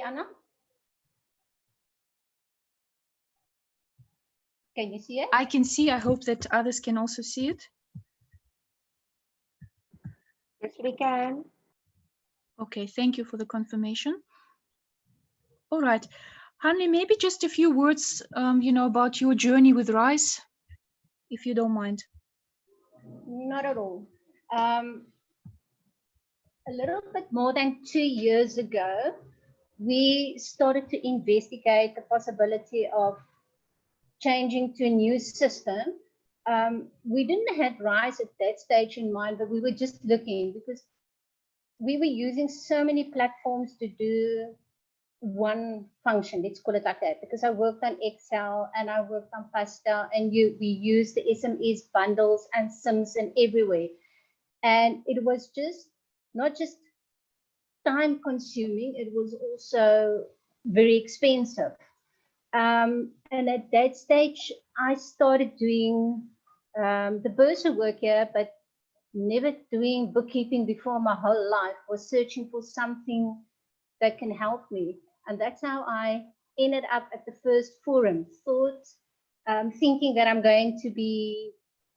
Anna? Can you see it? I can see. I hope that others can also see it. Yes, we can. Okay, thank you for the confirmation. All right, Hanli, maybe just a few words, about your journey with RISE, if you don't mind. Not at all. A little bit more than 2 years ago, we started to investigate the possibility of changing to a new system. We didn't have RISE at that stage in mind, but we were just looking because we were using so many platforms to do one function, let's call it like that, because I worked on Excel and I worked on Pastel, and we used the SMS bundles and SIMs and everywhere. And it was just not just time consuming, it was also very expensive. And at that stage, I started doing the Bursar work here, but never doing bookkeeping before my whole life, was searching for something that can help me. And that's how I ended up at the first forum, thinking that I'm going to be,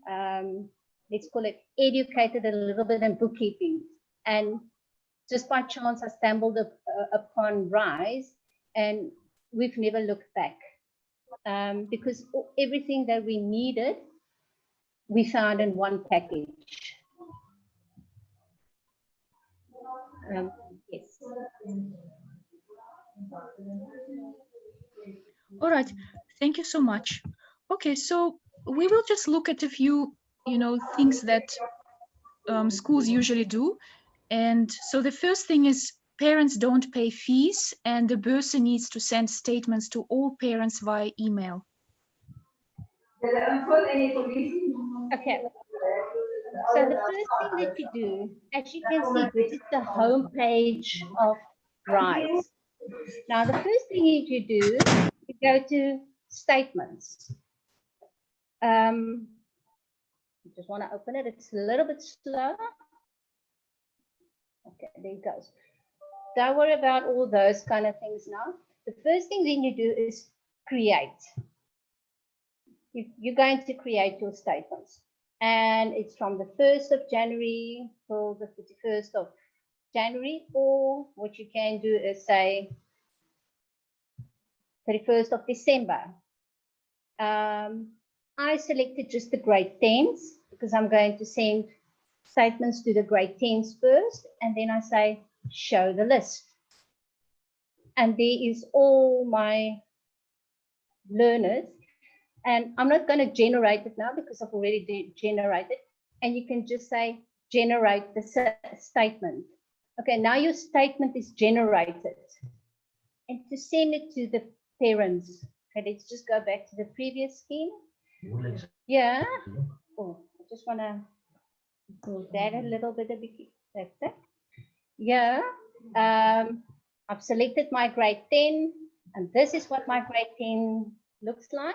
let's call it, educated a little bit in bookkeeping. And just by chance, I stumbled upon RISE, and we've never looked back, because everything that we needed, we found in one package. Yes. All right, thank you so much. Okay, so we will just look at a few, things that schools usually do. And so the first thing is parents don't pay fees, and the bursar needs to send statements to all parents via email. Okay. So the first thing that you do, as you can see, this is the home page of RISE. Now, the first thing you do, you go to statements. I just want to open it. It's a little bit slow. Okay, there it goes. Don't worry about all those kind of things now. The first thing then you do is create. You're going to create your statements. And it's from the 1st of January till the 31st of January, or what you can do is say 31st of December. I selected just the grade 10s because I'm going to send statements to the grade 10s first, and then I say show the list. And there is all my learners. And I'm not going to generate it now because I've already generated. And you can just say, generate the statement. Okay, now your statement is generated. And to send it to the parents, okay, let's just go back to the previous scheme. Yeah. Oh, I just want to move that a little bit. That's it. Yeah. I've selected my grade 10, and this is what my grade 10 looks like.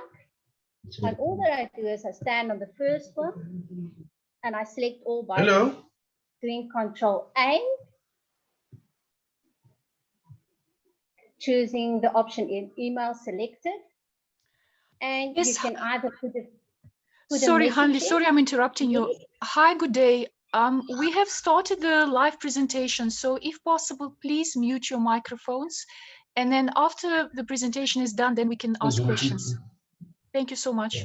And all that I do is I stand on the first one and I select all by doing Control A, choosing the option in email selected, and yes, you can either put it. Sorry, Hanli, sorry I'm interrupting you. Hi, good day. We have started the live presentation, so if possible, please mute your microphones. And then after the presentation is done, then we can ask questions. Thank you so much.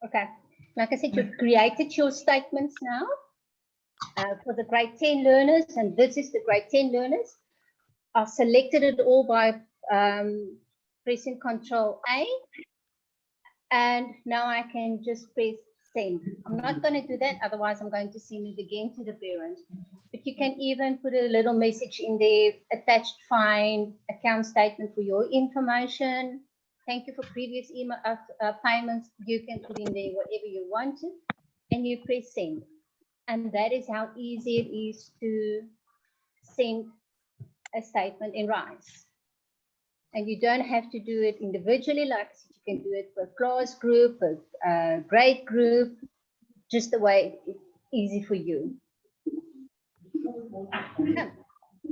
Okay, like I said, you've created your statements now for the grade 10 learners, and this is the grade 10 learners. I've selected it all by pressing Control A, and now I can just press send. I'm not going to do that, otherwise I'm going to send it again to the parent. But you can even put a little message in there, attached fine account statement for your information. Thank you for previous email payments. You can put in there whatever you want to, and you press send. And that is how easy it is to send a statement in RISE. And you don't have to do it individually, like you can do it with class group, with grade group, just the way it's easy for you.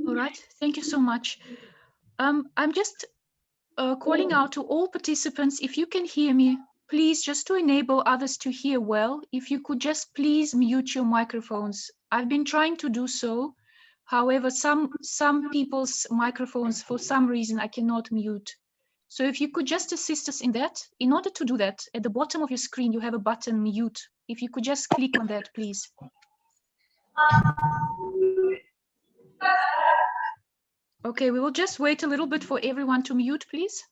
All right, thank you so much. I'm just calling out to all participants, if you can hear me, please, just to enable others to hear well, if you could just please mute your microphones. I've been trying to do so. However, some people's microphones, for some reason, I cannot mute. So if you could just assist us in that. In order to do that, at the bottom of your screen, you have a button mute. If you could just click on that, please. Okay, we will just wait a little bit for everyone to mute, please.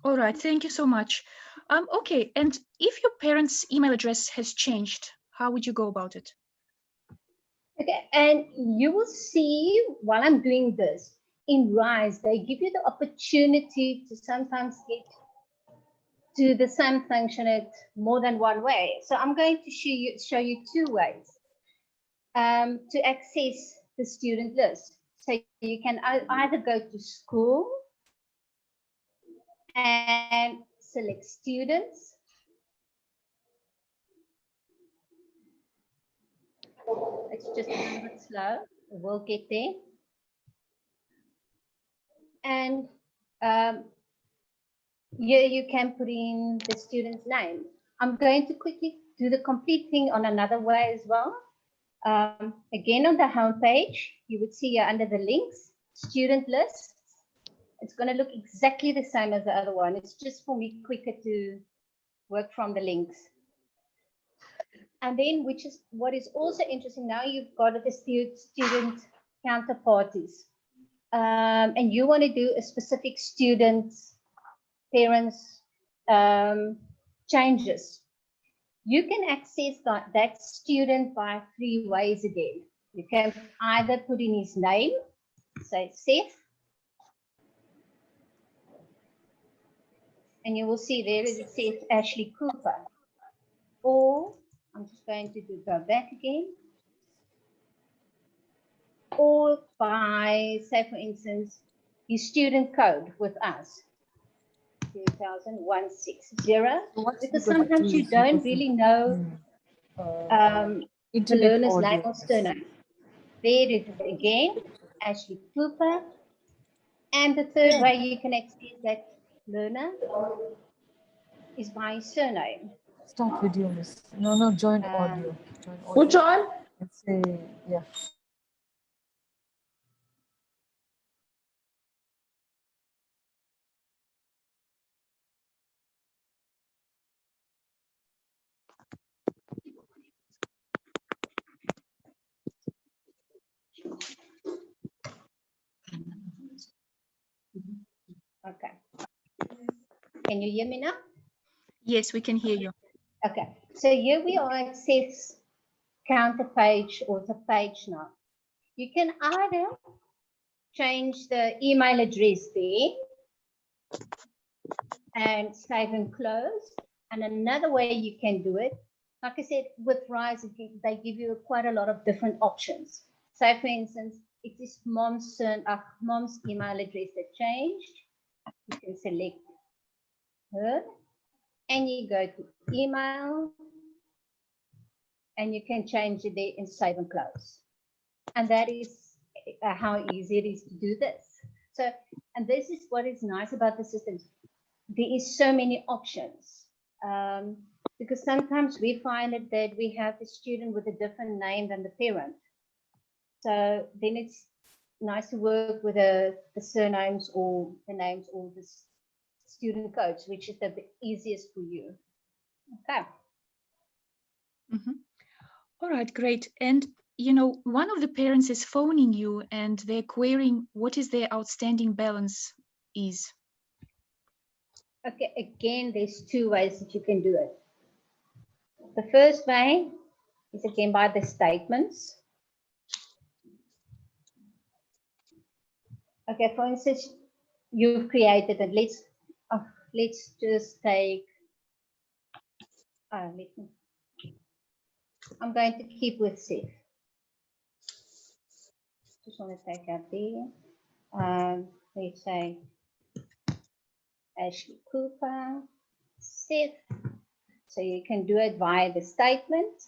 All right, thank you so much. Okay, and if your parents' email address has changed, how would you go about it? Okay, and you will see while I'm doing this, in RISE, they give you the opportunity to sometimes get to the same function at more than one way. So I'm going to show you two ways to access the student list. So you can either go to school and select students. It's just a little bit slow. We'll get there. And here you can put in the student's name. I'm going to quickly do the complete thing on another way as well. Again, on the home page, you would see here under the links, student lists. It's going to look exactly the same as the other one. It's just for me quicker to work from the links. And then, which is what is also interesting, now you've got the student counterparties. And you want to do a specific student's parents changes. You can access that student by three ways again. You can either put in his name, say Seth, and you will see there it says Ashley Cooper. Or I'm just going to go back again. Or by, say for instance, his student code with us, 200160, because sometimes you don't really know the learner's name or surname. There it is again, Ashley Cooper. And the third way you can access that learner is by surname. Start video, miss. No, join audio. Join audio. Which one? Let's say, yeah. Okay. Can you hear me now? Yes, we can hear you. Okay. So here we are at Seth's counter page or the page now. You can either change the email address there and save and close. And another way you can do it, like I said, with RISE, they give you quite a lot of different options. So for instance, it is mom's email address that changed. You can select her and you go to email and you can change it there and save and close. And that is how easy it is to do this. So, and this is what is nice about the system. There is so many options because sometimes we find it that we have the student with a different name than the parent. So then it's nice to work with the surnames or the names or the student codes, which is the easiest for you. Okay. Mm-hmm. All right, great. And you know, one of the parents is phoning you and they're querying what is their outstanding balance is. Okay, again, there's two ways that you can do it. The first way is again by the statements. Okay, for instance, you've created it. Let's just take, let me I'm going to keep with Seth. Just want to take out there. Let's say Ashley Cooper, Seth. So you can do it via the statement.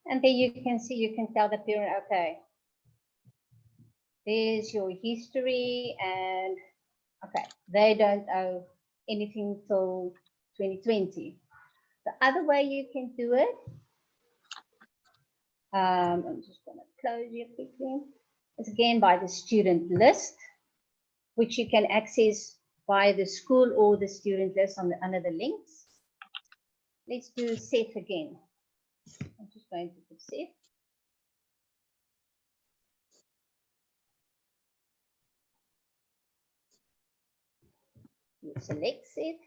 And then you can see, you can tell the parent, okay, there's your history, and okay, they don't owe anything till 2020. The other way you can do it, I'm just going to close here quickly, is again by the student list, which you can access via the school or the student list under the links. Let's do Seth again. I'm just going to put Seth. You select Seth.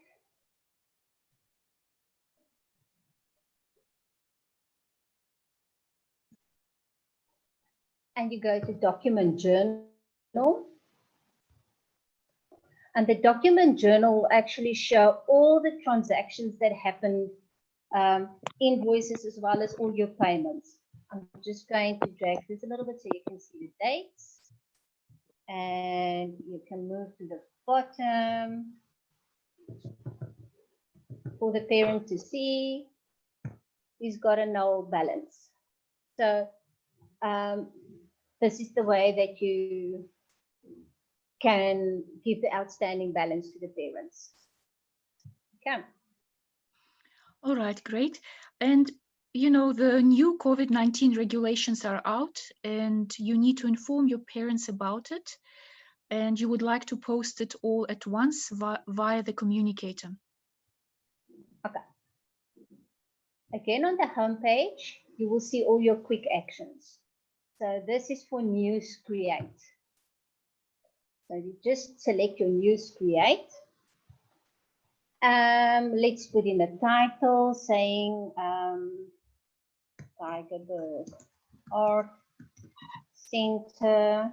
And you go to document journal. And the document journal will actually show all the transactions that happened, invoices, as well as all your payments. I'm just going to drag this a little bit so you can see the dates. And you can move to the bottom for the parent to see. He's got a null balance. So this is the way that you can give the outstanding balance to the parents. Okay. All right, great. And you know, the new COVID-19 regulations are out, and you need to inform your parents about it. And you would like to post it all at once via the communicator. Okay. Again, on the home page, you will see all your quick actions. So this is for news create. So you just select your news create. Let's put in a title saying Tygerberg Art Centre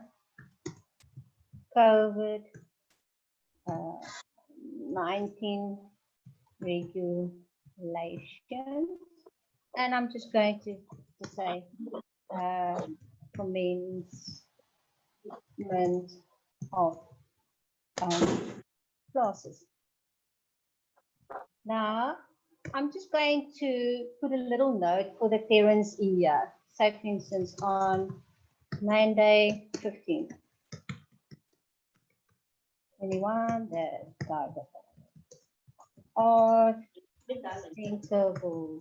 COVID-19 regulations. And I'm just going to say commencement of classes. Now, I'm just going to put a little note for the parents in here. Say, for instance, on Monday 15th, 21, the Art Centre will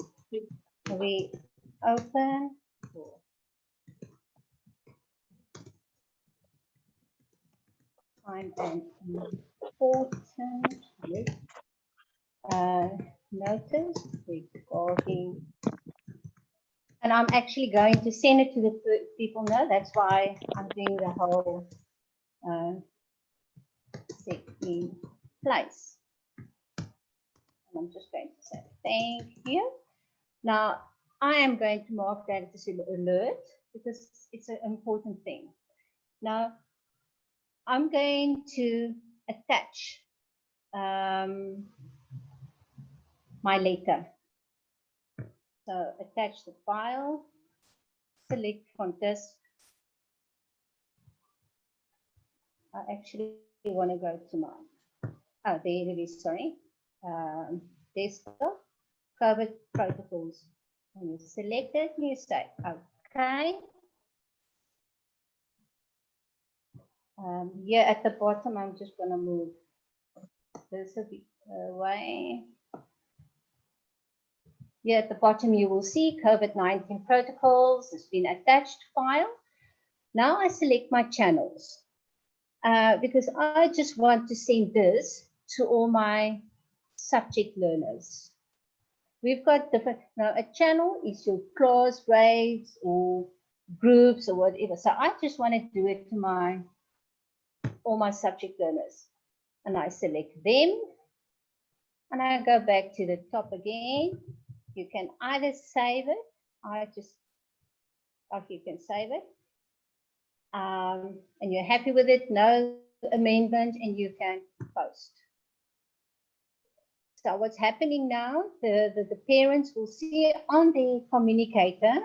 reopen. Time and important notice regarding, and I'm actually going to send it to the people now. That's why I'm doing the whole set in place. And I'm just going to say thank you. Now I am going to mark that as an alert because it's an important thing. Now I'm going to attach my letter. So attach the file, select from disk. I actually want to go to my, there it is, sorry. Desktop, COVID protocols. And you select it and you say, okay. Here at the bottom, I'm just going to move this a bit away. Here at the bottom, you will see COVID-19 protocols. It's been attached file. Now I select my channels because I just want to send this to all my subject learners. We've got different, now a channel is your class, grades, or groups or whatever. So I just want to do it to all my subject learners. And I select them. And I go back to the top again. You can either save it. You can save it. And you're happy with it, no amendment, and you can post. So what's happening now, the parents will see on the communicator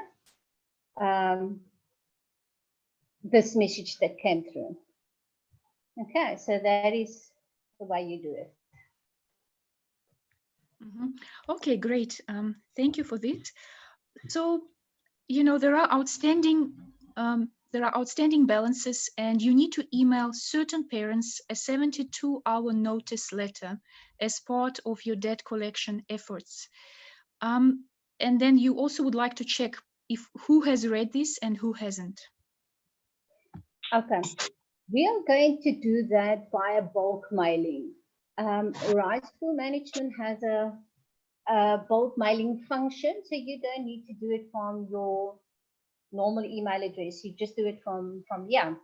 this message that came through. Okay, so that is the way you do it. Okay, great. Thank you for this. So, you know, there are outstanding balances, and you need to email certain parents a 72-hour notice letter as part of your debt collection efforts. And then you also would like to check if who has read this and who hasn't. Okay, we are going to do that via bulk mailing. Right, school management has a bulk mailing function, so you don't need to do it from your normal email address. You just do it from here.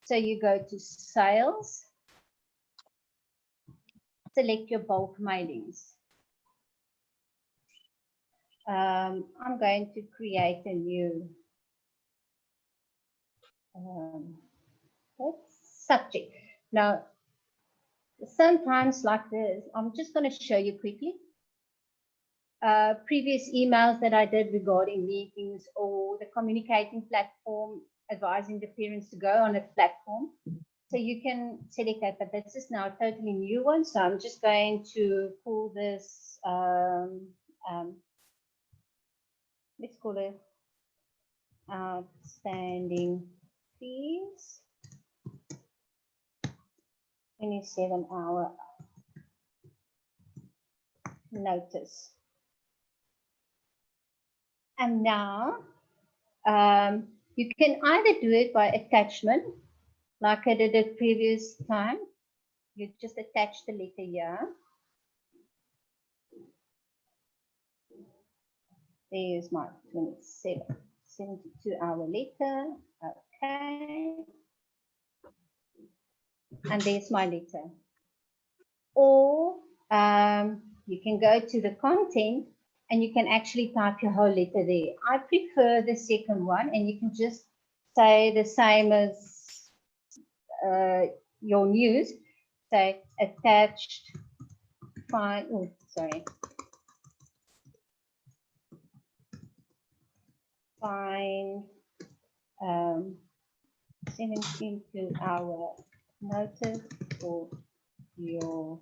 So you go to sales, select your bulk mailings. I'm going to create a new subject. Now, sometimes like this, I'm just going to show you quickly. Previous emails that I did regarding meetings or the communicating platform, advising the parents to go on a platform. So you can select that, but this is now a totally new one. So I'm just going to call this, let's call it outstanding fees, 27-hour notice. And now you can either do it by attachment, like I did it previous time. You just attach the letter here. There's my 72-hour letter. Okay. And there's my letter. Or you can go to the content and you can actually type your whole letter there. I prefer the second one, and you can just say the same as your news. Say attached, find, oh, sorry. Find 72-hour notice for your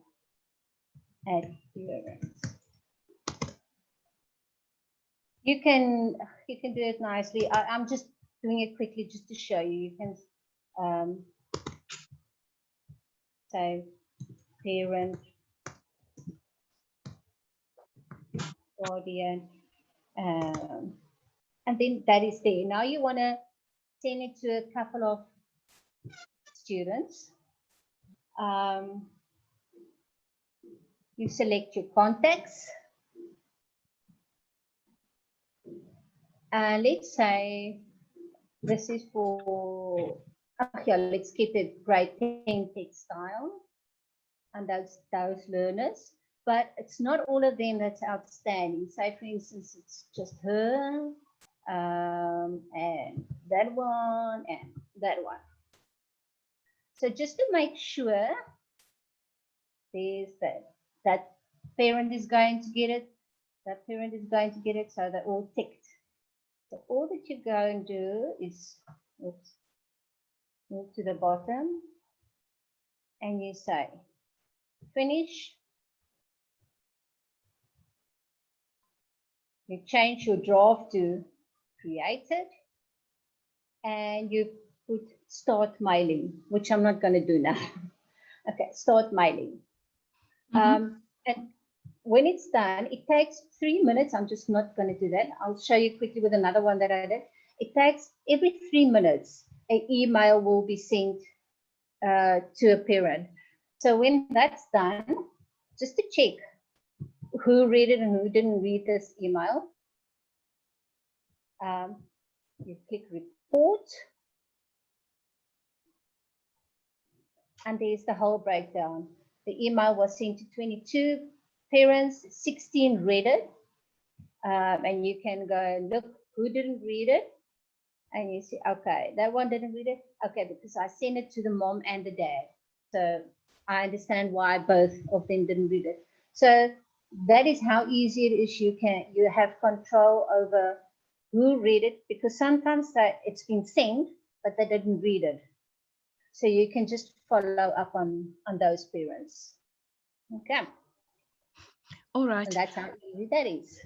adherence. You can do it nicely. I'm just doing it quickly just to show you. You can say parent, guardian, and then that is there. Now you want to send it to a couple of students. You select your contacts. Let's say this is for, yeah, let's keep it grade 10 textile and those learners, but it's not all of them that's outstanding. Say, for instance, it's just her, and that one, and that one. So just to make sure, there's that parent is going to get it, that parent is going to get it, so they're all ticked. So all that you go and do is, oops, move to the bottom, and you say, finish. You change your draft to created, and you put start mailing, which I'm not going to do now. Okay, start mailing. And when it's done, it takes 3 minutes. I'm just not going to do that. I'll show you quickly with another one that I did. It takes every 3 minutes, an email will be sent to a parent. So when that's done, just to check who read it and who didn't read this email, you click report, and there's the whole breakdown. The email was sent to 22 parents, 16 read it, and you can go and look who didn't read it, and you see, okay, that one didn't read it, okay, because I sent it to the mom and the dad, so I understand why both of them didn't read it. So that is how easy it is. You have control over who read it, because sometimes it's been sent, but they didn't read it. So you can just follow up on those parents. Okay. All right. And that's how easy that is.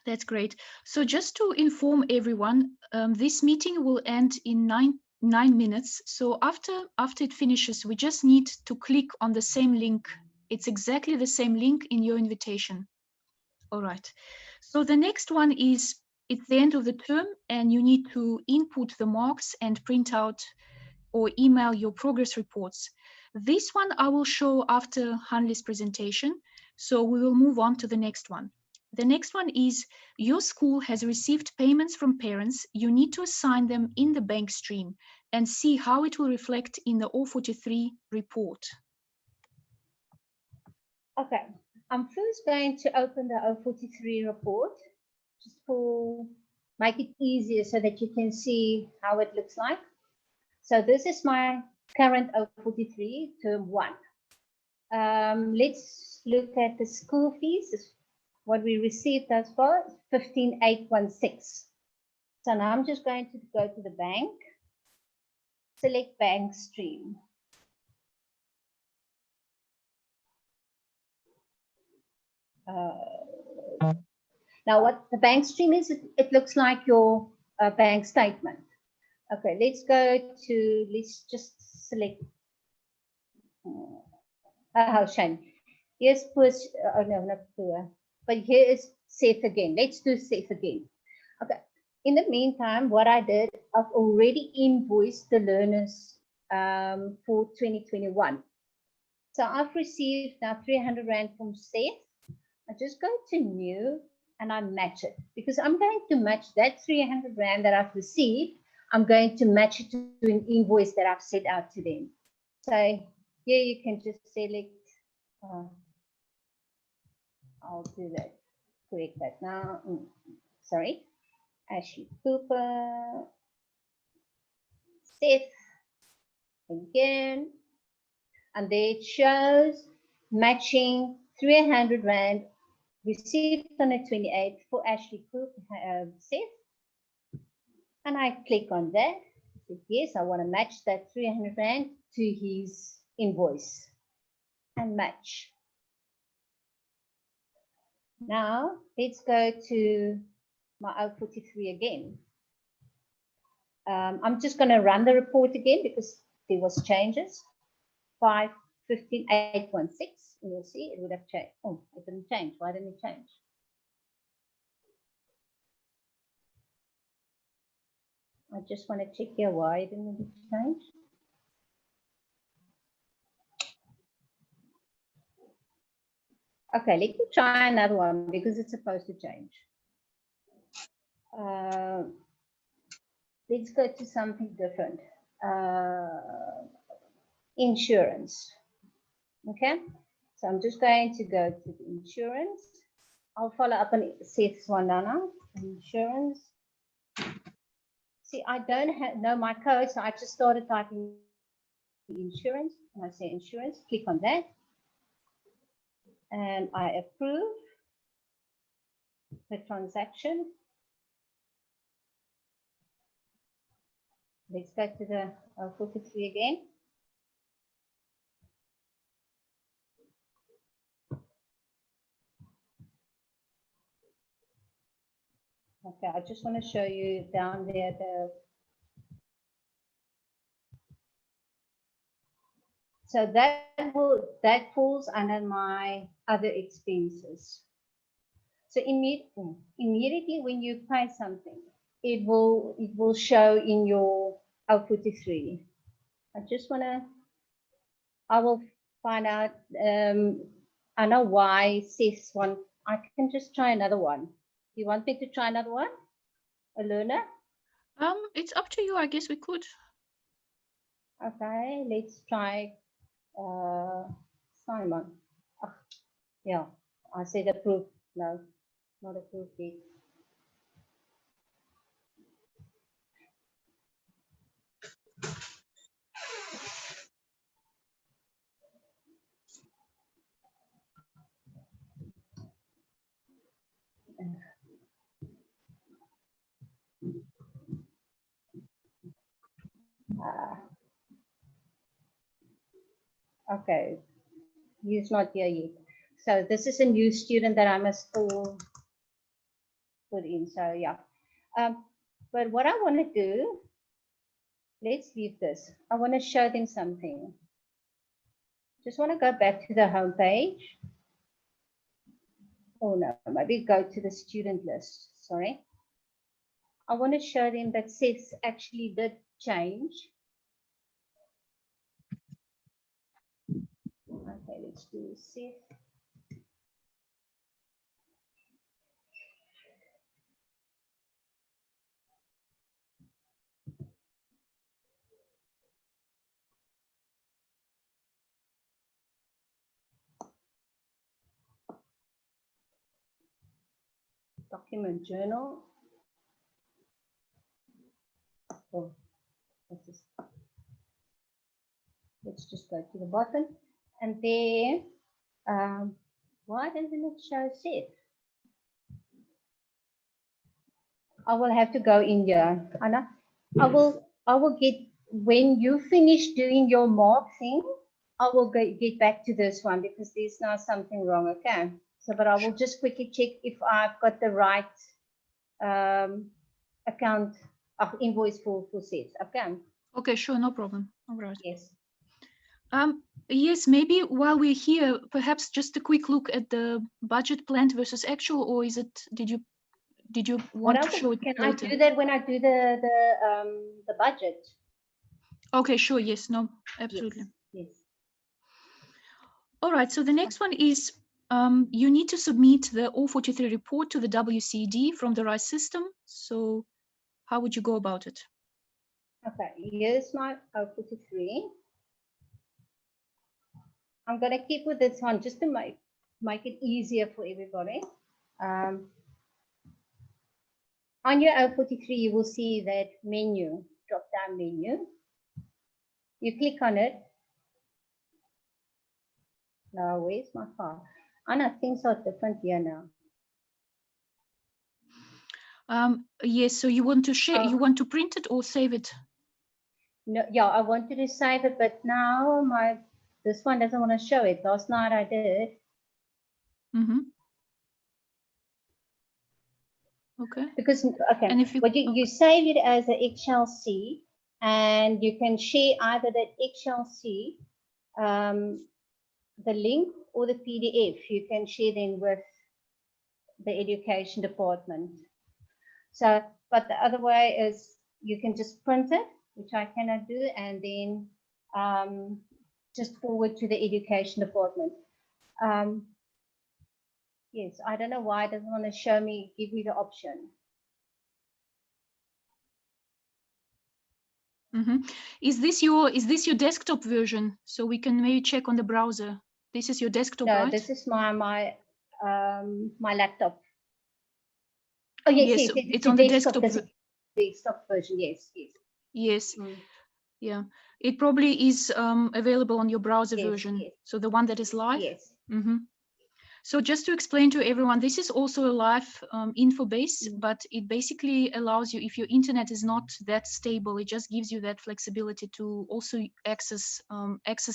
That's great. So just to inform everyone, this meeting will end in nine minutes. So after it finishes, we just need to click on the same link. It's exactly the same link in your invitation. All right. So the next one is, it's the end of the term and you need to input the marks and print out or email your progress reports. This one I will show after Hanli's presentation. So we will move on to the next one. The next one is, your school has received payments from parents. You need to assign them in the bank stream and see how it will reflect in the O43 report. Okay, I'm first going to open the O43 report, just to make it easier so that you can see how it looks like. So this is my current O43 term 1. Let's look at the school fees. What we received thus far is 15,816. So now I'm just going to go to the bank, select bank stream. Now what the bank stream is, it looks like your bank statement. Okay, let's just select, Shane. Here's push, oh no, not poor, but here is Seth again. Let's do Seth again. Okay, in the meantime, what I did, I've already invoiced the learners for 2021. So I've received now 300 Rand from Seth. I just go to new and I match it, because I'm going to match that 300 Rand that I've received. I'm going to match it to an invoice that I've set out to them. So here you can just select, I'll do that, correct that now. Sorry, Ashley Cooper, Seth, again, and there it shows matching 300 Rand received on the 28th for Ashley Cooper, Seth. And I click on that. Yes, I want to match that 300 Rand to his invoice and match. Now let's go to my O43 again. I'm just going to run the report again because there was changes. 515,816. You'll see it would have changed. Oh, it didn't change. Why didn't it change? I just want to check here why it didn't change. Okay, let me try another one because it's supposed to change. Let's go to something different. Insurance. Okay, so I'm just going to go to the insurance. I'll follow up on Seth's one now. Insurance. See, I don't know my code, so I just started typing insurance, and I say insurance, click on that, and I approve the transaction. Let's go to the 43 again. Okay, I just want to show you down there so that falls under my other expenses. So immediately when you pay something, it will show in your O43. I will find out. I know why Seth's one. I can just try another one. Do you want me to try another one? A learner? It's up to you. I guess we could. Okay, let's try Simon. Yeah, I said approve. No, not approve yet. Okay, he's not here yet. So this is a new student that I must still put in. So yeah. But what I want to do, let's leave this. I want to show them something. Just want to go back to the home page. Oh no, maybe go to the student list. Sorry. I want to show them that Seth actually did change. Okay, let's do Seth. Document journal. Oh, let's just go to the bottom. And there, why doesn't it show Seth? I will have to go in here, Anna. I will get, when you finish doing your mark thing, I will get back to this one because there's now something wrong, okay? So, but I will just quickly check if I've got the right account of invoice for Seth, okay? Okay, sure, no problem. All right. Yes. Yes, maybe while we're here, perhaps just a quick look at the budget planned versus actual, or is it, did you want to show it Can later? I do that when I do the budget? Okay, sure, yes, no, absolutely. Yes. All right, so the next one is you need to submit the O43 report to the WCED from the RISE system. So how would you go about it? Okay, here's my O43. I'm going to keep with this one just to make it easier for everybody. On your O43, you will see that menu, drop-down menu. You click on it. Now, where's my file? Anna, things are different here now. Yes, so you want to share, you want to print it or save it? No, yeah, I wanted to save it, but now this one doesn't want to show it. Last night I did. Mm-hmm. Okay. Because, okay, and if you save it as an XLC, and you can share either that XLC, the link, or the PDF. You can share them with the education department. So, but the other way is you can just print it, which I cannot do, and then just forward to the education department. Yes, I don't know why it doesn't want to show me, give me the option. Mm-hmm. Is this your desktop version? So we can maybe check on the browser. This is your desktop, No, right? this is my laptop. Oh yes, yes, yes, it's on the desktop version. Yes, yes. Yes. Yeah, it probably is available on your browser version. Yes. So the one that is live. Yes. Mm-hmm. So just to explain to everyone, this is also a live info base, but it basically allows you, if your internet is not that stable, it just gives you that flexibility to also access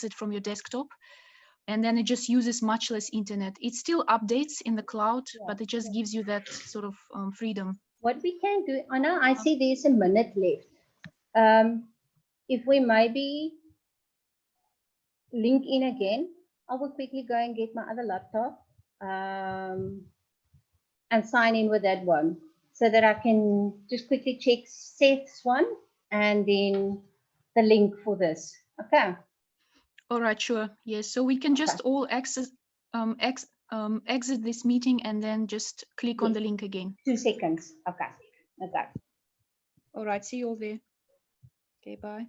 it from your desktop. And then it just uses much less internet. It still updates in the cloud, but it just gives you that sort of freedom. What we can do, Anna, I see there's a minute left. If we maybe link in again, I will quickly go and get my other laptop and sign in with that one so that I can just quickly check Seth's one and then the link for this. Okay. All right, sure. Yes, so we can just all access, exit this meeting and then just click on the link again. 2 seconds. Okay. Okay. All right, see you all there. Okay, bye.